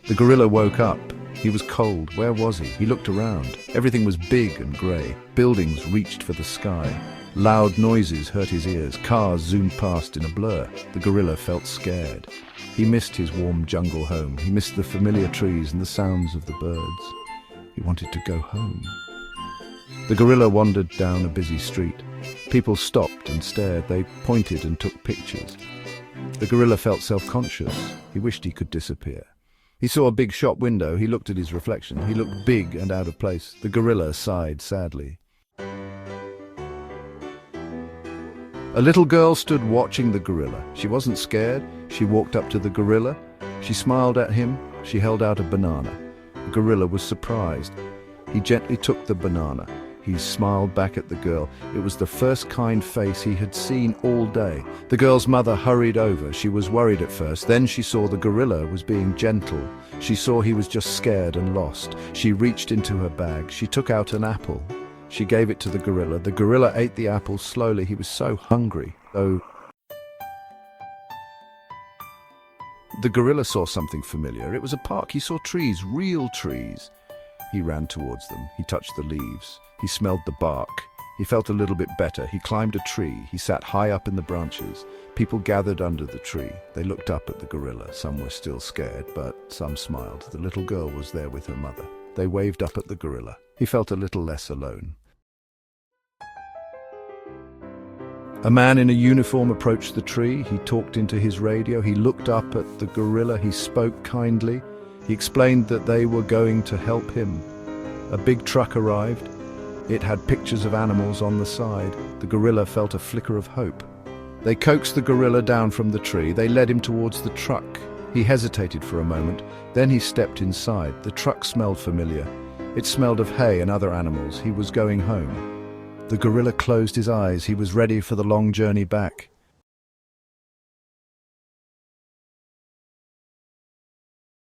The gorilla woke up. He was cold. Where was he? He looked around. Everything was big and grey. Buildings reached for the sky. Loud noises hurt his ears. Cars zoomed past in a blur. The gorilla felt scared. He missed his warm jungle home. He missed the familiar trees and the sounds of the birds. He wanted to go home. The gorilla wandered down a busy street. People stopped and stared. They pointed and took pictures. The gorilla felt self-conscious. He wished he could disappear. He saw a big shop window. He looked at his reflection. He looked big and out of place. The gorilla sighed sadly. A little girl stood watching the gorilla. She wasn't scared. She walked up to the gorilla. She smiled at him. She held out a banana. The gorilla was surprised. He gently took the banana. He smiled back at the girl. It was the first kind face he had seen all day. The girl's mother hurried over. She was worried at first. Then she saw the gorilla was being gentle. She saw he was just scared and lost. She reached into her bag. She took out an apple. She gave it to the gorilla. The gorilla ate the apple slowly. He was so hungry. The gorilla saw something familiar. It was a park. He saw trees, real trees. He ran towards them. He touched the leaves. He smelled the bark. He felt a little bit better. He climbed a tree. He sat high up in the branches. People gathered under the tree. They looked up at the gorilla. Some were still scared, but some smiled. The little girl was there with her mother. They waved up at the gorilla. He felt a little less alone. A man in a uniform approached the tree. He talked into his radio. He looked up at the gorilla. He spoke kindly. He explained that they were going to help him. A big truck arrived. It had pictures of animals on the side. The gorilla felt a flicker of hope. They coaxed the gorilla down from the tree. They led him towards the truck. He hesitated for a moment. Then he stepped inside. The truck smelled familiar. It smelled of hay and other animals. He was going home. The gorilla closed his eyes. He was ready for the long journey back.